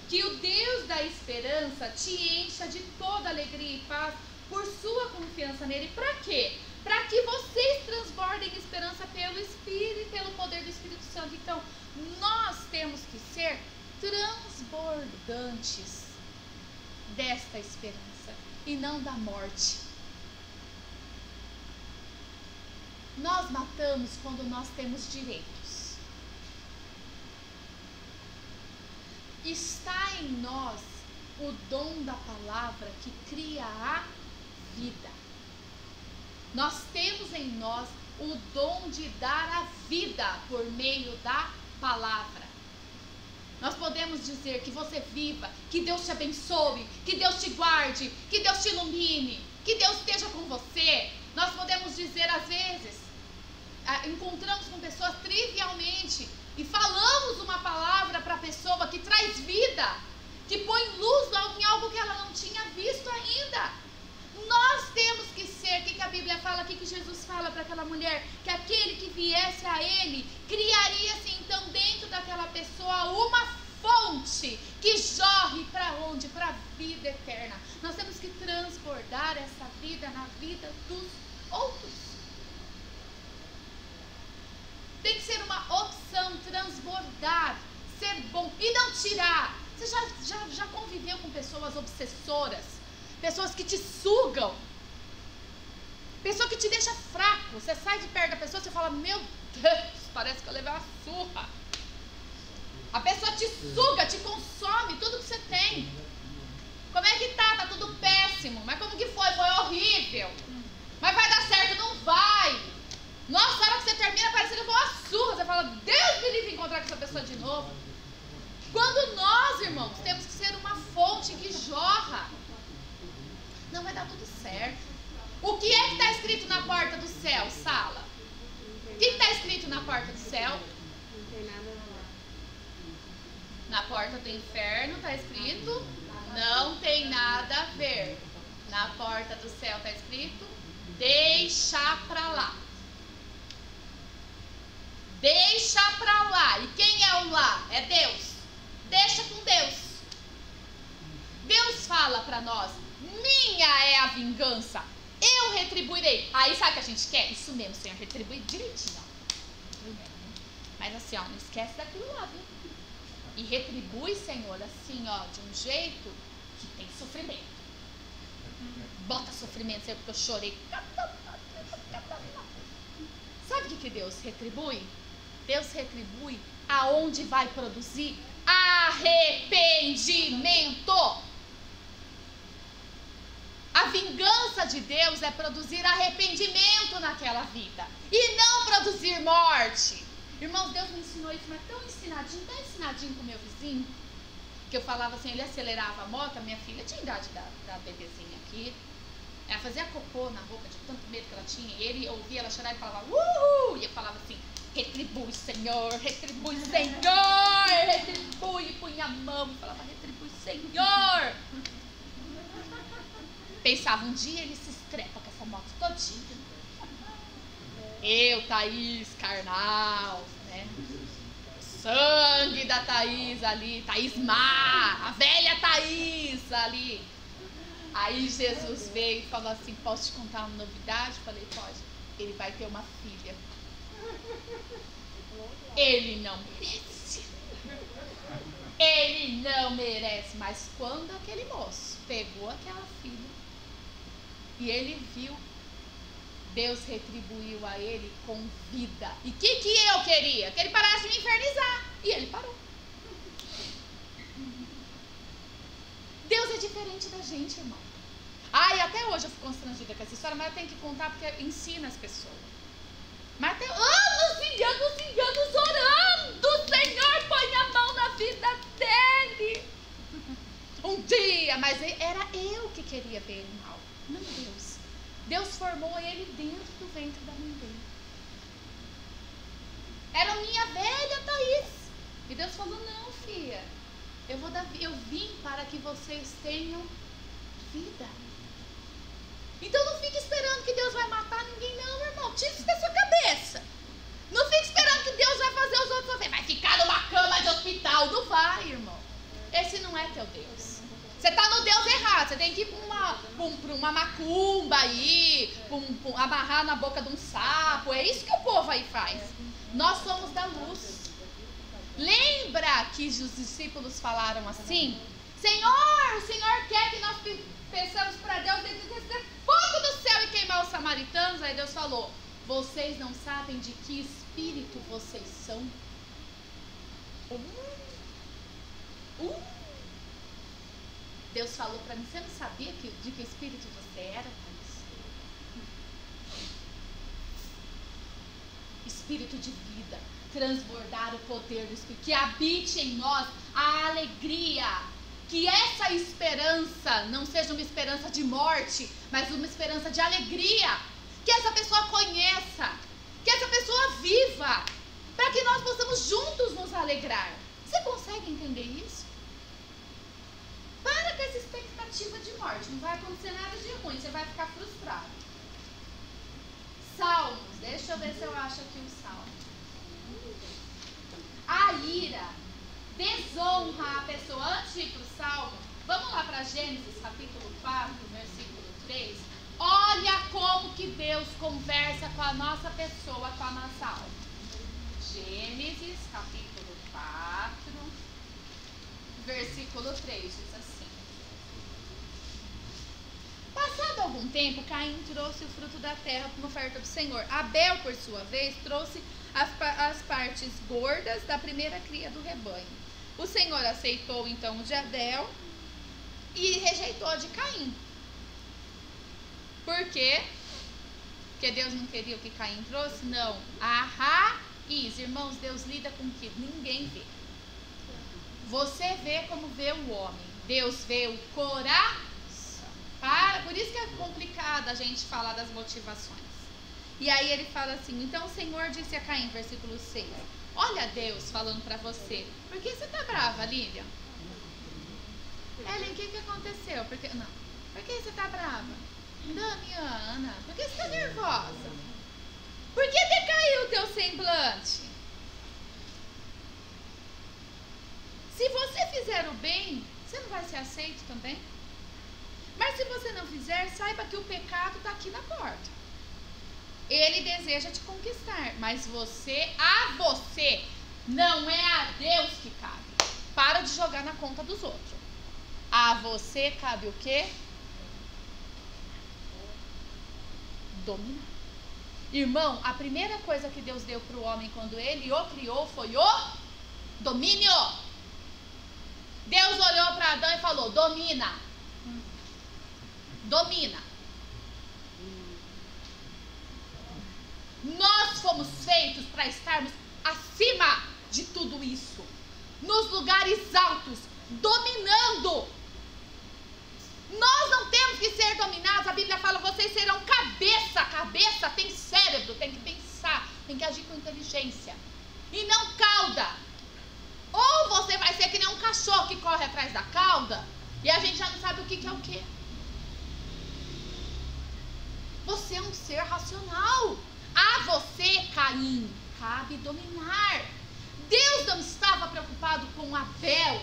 [SPEAKER 1] Que o Deus da esperança te encha de toda alegria e paz por sua confiança nele. Para quê? Para que vocês transbordem esperança pelo Espírito e pelo poder do Espírito Santo. Então, nós temos que ser transbordantes desta esperança e não da morte. Nós matamos quando nós temos direitos. Está em nós o dom da palavra que cria a vida. Nós temos em nós o dom de dar a vida por meio da palavra. Nós podemos dizer que você viva, que Deus te abençoe, que Deus te guarde, que Deus te ilumine. que Deus esteja com você. Nós podemos dizer às vezes, encontramos com pessoas trivialmente e falamos uma palavra para a pessoa que traz vida, que põe luz em algo que ela não tinha visto ainda. Nós temos que ser, o que a Bíblia fala, o que Jesus fala para aquela mulher? Que aquele que viesse a ele, criaria-se então dentro daquela pessoa uma fonte que jorre para onde? Para a vida eterna. Nós temos que transbordar essa vida na vida dos outros. Tem que ser uma opção, transbordar, ser bom e não tirar. Você já conviveu com pessoas obsessoras? Pessoas que te sugam? Pessoa que te deixa fraco. Você sai de perto da pessoa e você fala, meu Deus, parece que eu levei uma surra. A pessoa te suga, te consome, tudo que você tem. Como é que tá? Tá tudo péssimo. Mas como que foi? Foi horrível. Mas vai dar certo? Não vai. Nossa, a hora que você termina, parece que levou uma surra. Você fala, Deus me livre encontrar com essa pessoa de novo. Quando nós, irmãos, temos que ser uma fonte que jorra, não vai dar tudo certo. O que é que está escrito na porta do céu, Sala? O que está escrito na porta do céu?
[SPEAKER 2] Não tem nada a ver.
[SPEAKER 1] Na porta do inferno está escrito, não tem nada a ver. Na porta do céu está escrito, deixa pra lá. Deixa pra lá. E quem é o lá? É Deus. Deixa com Deus. Deus fala pra nós, minha é a vingança, eu retribuirei. Aí sabe o que a gente quer? Isso mesmo, Senhor, retribui direitinho, ó. Mas assim, ó, não esquece daquilo lá, viu? E retribui, Senhor, assim, ó, de um jeito que tem sofrimento. Bota sofrimento, Senhor, porque eu chorei. Sabe o que Deus retribui? Deus retribui aonde vai produzir arrependimento. A vingança de Deus é produzir arrependimento naquela vida e não produzir morte. Irmãos, Deus me ensinou isso, mas tão ensinadinho com o meu vizinho, que eu falava assim, ele acelerava a moto, a minha filha tinha idade da bebezinha aqui, ela fazia cocô na boca de tanto medo que ela tinha, e ele ouvia ela chorar e falava, uhul, e eu falava assim, retribui, Senhor, retribui, e punha a mão e falava, retribui, Senhor. Pensava, um dia ele se estrepa com essa moto todinha. Eu, Thaís, carnal, né? Sangue da Thaís ali, Thaís Má, a velha Thaís ali. Aí Jesus veio e falou assim, posso te contar uma novidade? Eu falei, pode. Ele vai ter uma filha. Ele não merece. Ele não merece. Mas quando aquele moço pegou aquela filha e ele viu, Deus retribuiu a ele com vida. E o que eu queria? Que ele parasse de me infernizar. E ele parou. Deus é diferente da gente, irmão. Ai, até hoje eu fico constrangida com essa história, mas eu tenho que contar porque ensina as pessoas. Mas até anos e anos orando, Senhor, põe a mão na vida dele. Um dia, mas era eu que queria ver ele mal, não Deus. Deus formou ele dentro do ventre da mãe dele. Era minha velha Thaís. E Deus falou, não, filha, eu vim para que vocês tenham vida. Então não fique esperando que Deus vai matar ninguém, não, irmão. Tira isso da sua cabeça. Não fique esperando que Deus vai fazer os outros sofrer. Vai ficar numa cama de hospital. Não vai, irmão. Esse não é teu Deus. Você está no Deus errado. Você tem que ir para uma macumba aí, amarrar na boca de um sapo. É isso que o povo aí faz. Nós somos da luz. Lembra que os discípulos falaram assim? Senhor, o Senhor quer que nós peçamos para Deus descer fogo do céu e queimar os samaritanos? Aí Deus falou, vocês não sabem de que espírito vocês são? Deus falou para mim, você não sabia de que espírito você era, Thaís? Espírito de vida, transbordar o poder do Espírito, que habite em nós a alegria, Que essa esperança não seja uma esperança de morte, mas uma esperança de alegria. Que essa pessoa conheça, que essa pessoa viva, para que nós possamos juntos nos alegrar. Você consegue entender isso? Para com essa expectativa de morte, não vai acontecer nada de ruim, você vai ficar frustrado. Salmos, deixa eu ver se eu acho aqui o salmo. A ira desonra a pessoa. Antes de ir para o salmo, vamos lá para Gênesis capítulo 4, versículo 3. Olha como que Deus conversa com a nossa pessoa, com a nossa alma. Gênesis capítulo 4, versículo 3, diz assim: passado algum tempo, Caim trouxe o fruto da terra como oferta do Senhor. Abel, por sua vez, trouxe as partes gordas da primeira cria do rebanho. O Senhor aceitou então o de Abel e rejeitou a de Caim. Por quê? Porque Deus não queria o que Caim trouxe? Não. A raiz, irmãos, Deus lida com o que ninguém vê. Você vê como vê o homem. Deus vê o coração. Por isso que é complicado a gente falar das motivações. E aí ele fala assim: então o Senhor disse a Caim, versículo 6. Olha Deus falando pra você. Por que você tá brava, Lívia? Ellen, o que aconteceu? Por que você tá brava? Damiana, por que você tá nervosa? Por que decaiu o teu semblante? Se você fizer o bem, você não vai ser aceito também? Mas se você não fizer, saiba que o pecado está aqui na porta. Ele deseja te conquistar, mas a você, não é a Deus que cabe. Para de jogar na conta dos outros. A você cabe o quê? Dominar. Irmão, a primeira coisa que Deus deu para o homem quando ele o criou foi o domínio. Deus olhou para Adão e falou: domina. Domina. Nós fomos feitos para estarmos acima de tudo isso, nos lugares altos, dominando. Nós não temos que ser dominados. A Bíblia fala: vocês serão cabeça. Cabeça tem cérebro, tem que pensar, tem que agir com inteligência e não cauda. Ou você vai ser que nem um cachorro que corre atrás da cauda e a gente já não sabe o que é o que. Você é um ser racional. A você, Caim, cabe dominar. Deus não estava preocupado com Abel.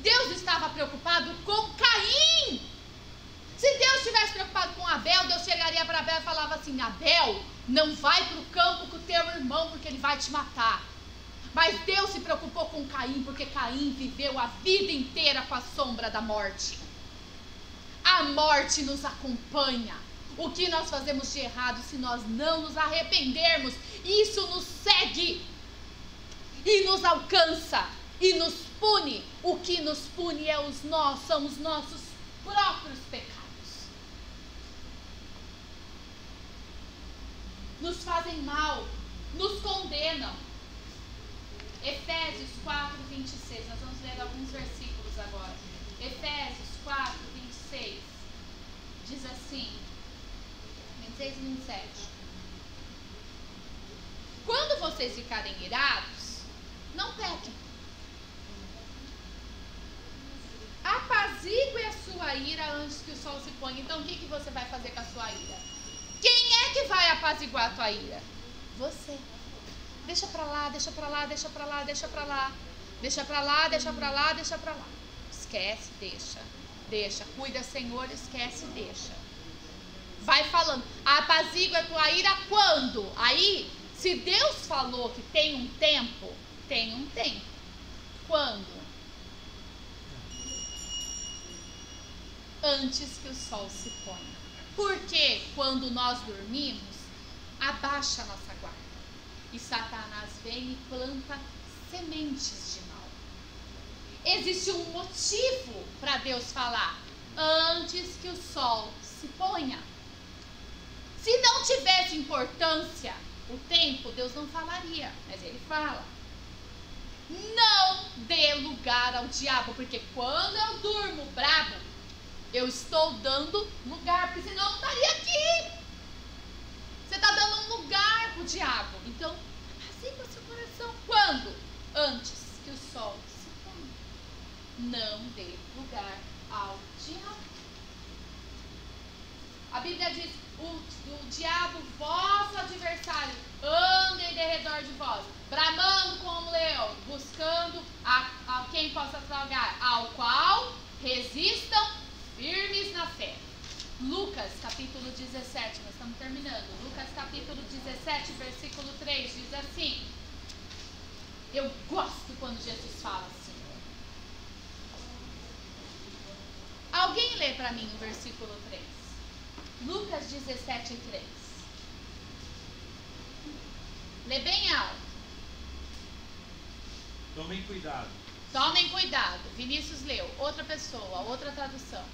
[SPEAKER 1] Deus estava preocupado com Caim. Se Deus estivesse preocupado com Abel, Deus chegaria para Abel e falava assim: Abel, não vai para o campo com o teu irmão porque ele vai te matar. Mas Deus se preocupou com Caim porque Caim viveu a vida inteira com a sombra da morte. A morte nos acompanha. O que nós fazemos de errado, se nós não nos arrependermos, isso nos segue e nos alcança e nos pune. O que nos pune são os nossos próprios pecados. Nos fazem mal, nos condenam. Efésios 4, 26. Nós vamos ler alguns versículos agora. Efésios 4, 26. Diz assim: 26 e 27. Quando vocês ficarem irados, não pequem. Apazigue a sua ira antes que o sol se ponha. Então o que você vai fazer com a sua ira? Quem é que vai apaziguar a tua ira? Você. Deixa pra lá, deixa pra lá, deixa pra lá, deixa pra lá. Deixa pra lá, deixa pra lá, deixa pra lá. Esquece, deixa. Cuida, Senhor, esquece, deixa. Vai falando. Apazigua a tua ira quando? Aí, se Deus falou que tem um tempo, tem um tempo. Quando? Antes que o sol se ponha. Porque quando nós dormimos, abaixa a nossa guarda. E Satanás vem e planta sementes de mal. Existe um motivo para Deus falar: antes que o sol se ponha. Se não tivesse importância o tempo, Deus não falaria, mas ele fala. Não dê lugar ao diabo, porque quando eu durmo bravo, eu estou dando lugar, porque senão eu não estaria aqui. Você está dando um lugar para o diabo. Então, apacigua seu coração. Quando? Antes que o sol se ponha. Não dê lugar ao diabo. A Bíblia diz, o diabo, vosso adversário, anda em derredor de vós, bramando como um leão, buscando a quem possa tragar, ao qual resistam firmes na fé. Lucas capítulo 17, nós estamos terminando. Lucas capítulo 17, versículo 3, diz assim. Eu gosto quando Jesus fala assim. Alguém lê para mim o versículo 3. Lucas 17, 3. Lê bem alto.
[SPEAKER 3] Tomem cuidado.
[SPEAKER 1] Tomem cuidado. Vinícius leu. Outra pessoa, outra tradução.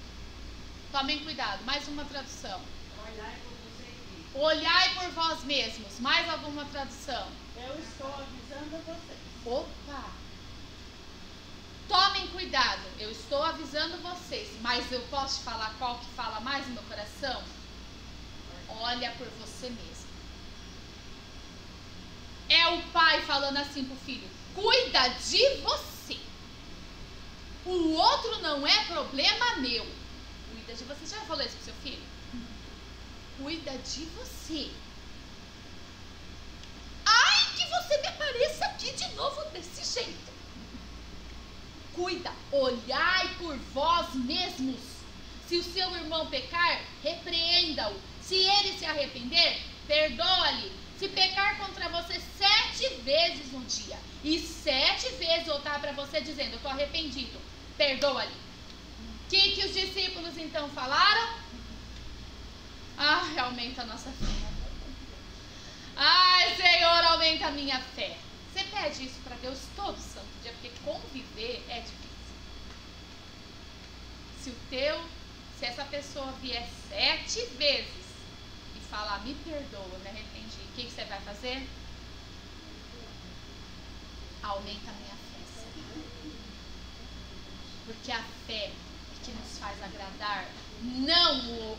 [SPEAKER 1] Tomem cuidado. Mais uma tradução.
[SPEAKER 2] Olhai por vocês mesmos.
[SPEAKER 1] Olhai por vós mesmos. Mais alguma tradução.
[SPEAKER 2] Eu estou avisando vocês.
[SPEAKER 1] Opa! Tomem cuidado. Eu estou avisando vocês. Mas eu posso te falar qual que fala mais no meu coração? Olha por você mesmo. É o pai falando assim pro filho. Cuida de você. O outro não é problema meu. Cuida de você. Já falou isso pro seu filho? Cuida de você. Ai, que você me apareça aqui de novo desse jeito. Cuida. Olhai por vós mesmos. Se o seu irmão pecar, repreenda-o. Se ele se arrepender, perdoa-lhe. Se pecar contra você 7 vezes no dia e 7 vezes voltar para você dizendo, eu estou arrependido, perdoa-lhe. O que os discípulos então falaram? Ai, aumenta a nossa fé. Ai, Senhor, aumenta a minha fé. Você pede isso para Deus todo santo dia, porque conviver é difícil. Se essa pessoa vier 7 vezes e falar, me perdoa, me arrependi, o que você vai fazer? Aumenta a minha fé. Porque a fé é que nos faz agradar, não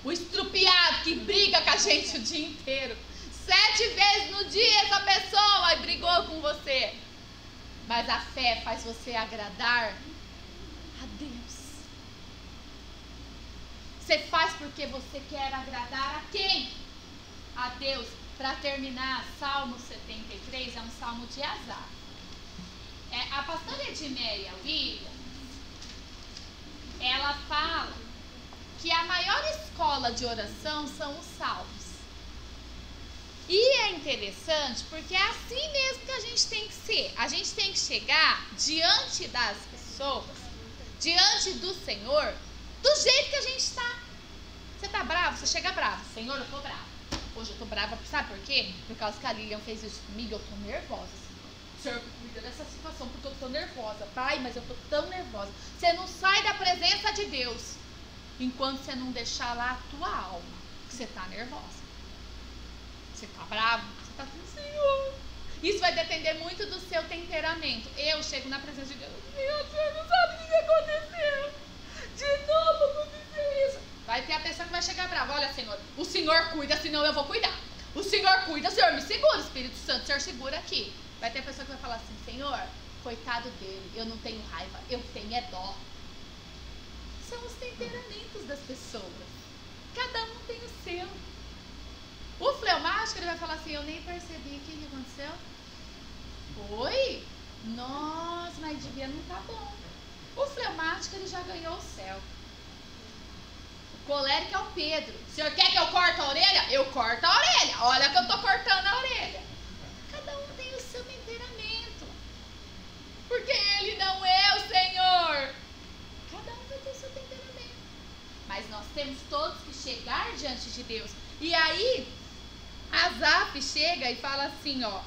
[SPEAKER 1] o estrupiado que briga com a gente o dia inteiro. 7 vezes no dia essa pessoa brigou com você. Mas a fé faz você agradar a Deus. Você faz porque você quer agradar a quem? A Deus. Para terminar, Salmo 73 é um salmo de Asaf. A pastora Edmeia Williams, ela fala que a maior escola de oração são os salmos. E é interessante porque é assim mesmo que a gente tem que ser. A gente tem que chegar diante das pessoas, diante do Senhor, do jeito que a gente está. Você está bravo? Você chega bravo. Senhor, eu estou brava. Hoje eu estou brava, sabe por quê? Por causa que a Lilian fez isso comigo, eu estou nervosa. O Senhor cuida dessa situação porque eu estou nervosa. Pai, mas eu estou tão nervosa. Você não sai da presença de Deus enquanto você não deixar lá a tua alma, que você está nervosa. Você está bravo, você está assim, Senhor. Isso vai depender muito do seu temperamento. Eu chego na presença de Deus, meu Deus, não sabe o que aconteceu. De novo aconteceu isso. Vai ter a pessoa que vai chegar brava. Olha, Senhor, o Senhor cuida, senão eu vou cuidar. O Senhor cuida, o Senhor me segura. Espírito Santo, o Senhor segura aqui. Vai ter a pessoa que vai falar assim, Senhor, coitado dele, eu não tenho raiva, eu tenho é dó. São os temperamentos das pessoas. Cada um tem o seu. O fleumático, ele vai falar assim, eu nem percebi o que aconteceu. Oi? Nossa, mas devia não tá bom. O fleumático, ele já ganhou o céu. O colérico é o Pedro. O senhor quer que eu corte a orelha? Eu corto a orelha. Olha que eu tô cortando a orelha. Cada um tem o seu temperamento. Porque ele não é o Senhor. Cada um vai ter o seu temperamento. Mas nós temos todos que chegar diante de Deus. E aí, Asaf chega e fala assim, ó.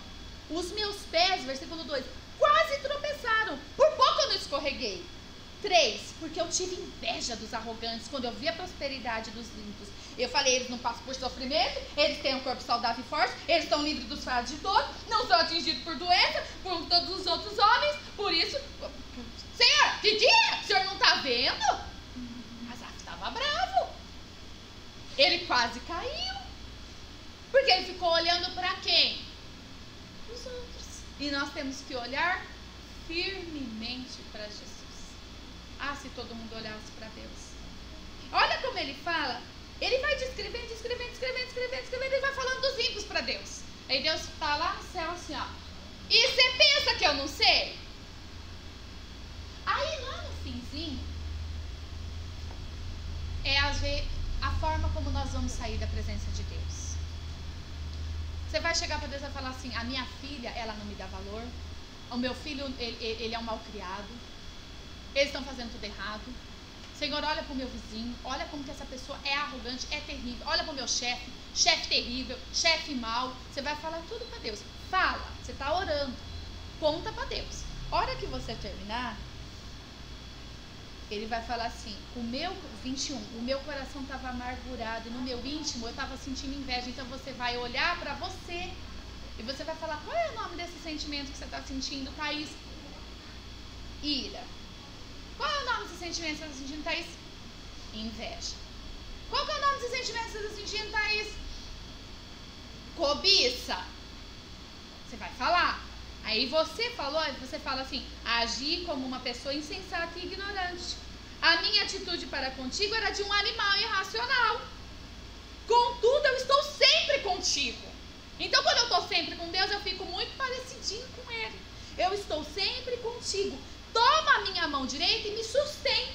[SPEAKER 1] Os meus pés, versículo 2, quase tropeçaram. Por pouco eu não escorreguei. 3, porque eu tive inveja dos arrogantes quando eu vi a prosperidade dos limpos. Eu falei, eles não passam por sofrimento, eles têm um corpo saudável e forte, eles estão livres dos fardos de dor, não são atingidos por doença, por todos os outros homens. isso, Senhor, que dia? O senhor não está vendo? Asaf estava bravo. Ele quase caiu. Porque ele ficou olhando para quem? Os outros. E nós temos que olhar firmemente para Jesus. Ah, se todo mundo olhasse para Deus. Olha como ele fala. Ele vai descrevendo, ele vai falando dos ímpios para Deus. Aí Deus está lá no céu assim, ó. E você pensa que eu não sei? Aí lá no finzinho, é a forma como nós vamos sair da presença de Deus. Você vai chegar para Deus e vai falar assim, a minha filha, ela não me dá valor. O meu filho, ele é um malcriado. Eles estão fazendo tudo errado. Senhor, olha para o meu vizinho, olha como que essa pessoa é arrogante, é terrível. Olha para o meu chefe, chefe terrível, chefe mau. Você vai falar tudo para Deus. Fala, você está orando. Conta para Deus. A hora que você terminar, ele vai falar assim, 21, o meu coração estava amargurado, e no meu íntimo eu estava sentindo inveja. Então você vai olhar para você e você vai falar, qual é o nome desse sentimento que você está sentindo, Thaís? Ira. Qual é o nome desse sentimento que você está sentindo, Thaís? Inveja. Qual que é o nome desse sentimento que você está sentindo, Thaís? Cobiça. Você vai falar. Aí você falou, você fala assim, agi como uma pessoa insensata e ignorante. A minha atitude para contigo era de um animal irracional. Contudo, eu estou sempre contigo. Então, quando eu estou sempre com Deus, eu fico muito parecidinho com Ele. Eu estou sempre contigo. Toma a minha mão direita e me sustém.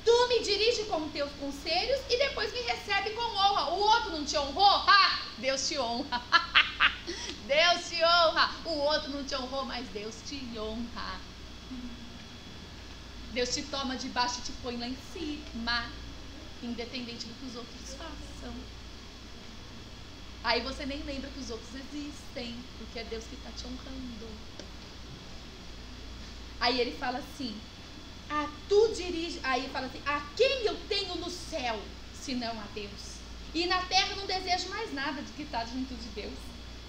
[SPEAKER 1] Tu me dirige com teus conselhos e depois me recebe com honra. O outro não te honrou? Ah, Deus te honra. Deus te honra. O outro não te honrou, mas Deus te honra. Deus te toma de baixo e te põe lá em cima, independente do que os outros façam. Aí você nem lembra que os outros existem, porque é Deus que está te honrando. Aí ele fala assim, tu dirige, aí ele fala assim, a quem eu tenho no céu, senão a Deus? E na terra eu não desejo mais nada de que está junto de Deus.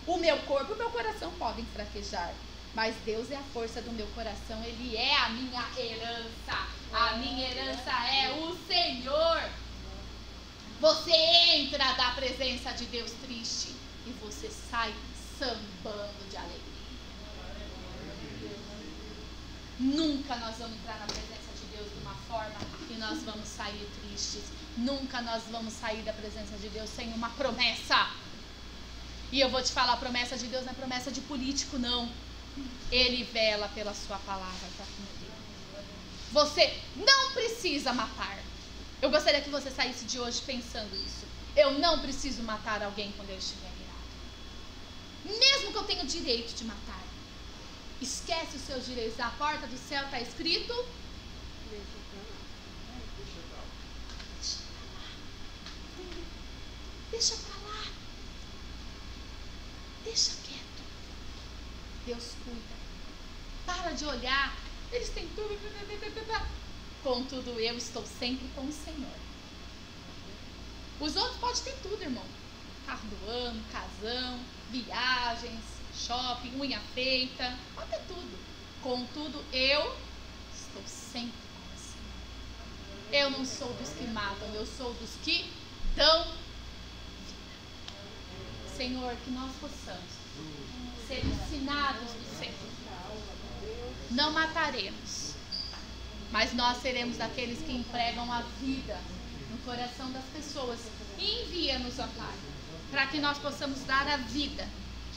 [SPEAKER 1] O meu corpo e o meu coração podem fraquejar, mas Deus é a força do meu coração, Ele é a minha herança. A minha herança é o Senhor. Você entra da presença de Deus triste e você sai sambando de alegria. Nunca nós vamos entrar na presença de Deus de uma forma que nós vamos sair tristes. Nunca nós vamos sair da presença de Deus sem uma promessa. E eu vou te falar, a promessa de Deus não é promessa de político, não. Ele vela pela sua palavra para cumprir. Você não precisa matar. Eu gostaria que você saísse de hoje pensando isso. Eu não preciso matar alguém quando eu estiver irado. Mesmo que eu tenha o direito de matar. Esquece os seus direitos. Na porta do céu está escrito... Deixa pra lá. Deixa quieto. Deus cuida. Para de olhar. Eles têm tudo. Contudo, eu estou sempre com o Senhor. Os outros podem ter tudo, irmão. Carro do ano, casão, viagens, shopping, unha feita. Pode ter tudo. Contudo, eu estou sempre com o Senhor. Eu não sou dos que matam, eu sou dos que dão vida. Senhor, que nós possamos ser ensinados do Senhor. Não mataremos, mas nós seremos aqueles que empregam a vida no coração das pessoas. Envia-nos, ó Pai, para que nós possamos dar a vida.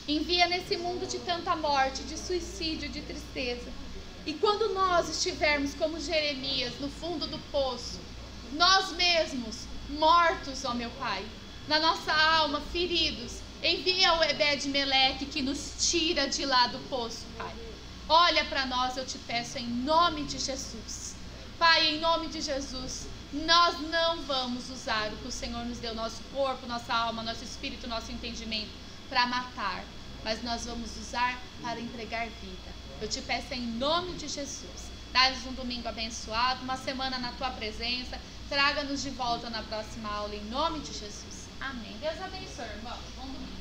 [SPEAKER 1] Envia nesse mundo de tanta morte, de suicídio, de tristeza. E quando nós estivermos como Jeremias, no fundo do poço, nós mesmos, mortos, ó meu Pai, na nossa alma, feridos, envia o Ebed-Meleque que nos tira de lá do poço, Pai. Olha para nós, eu te peço, em nome de Jesus. Pai, em nome de Jesus, nós não vamos usar o que o Senhor nos deu, nosso corpo, nossa alma, nosso espírito, nosso entendimento, para matar. Mas nós vamos usar para entregar vida. Eu te peço em nome de Jesus. Dá-nos um domingo abençoado, uma semana na tua presença. Traga-nos de volta na próxima aula, em nome de Jesus. Amém. Deus abençoe, irmão. Bom domingo.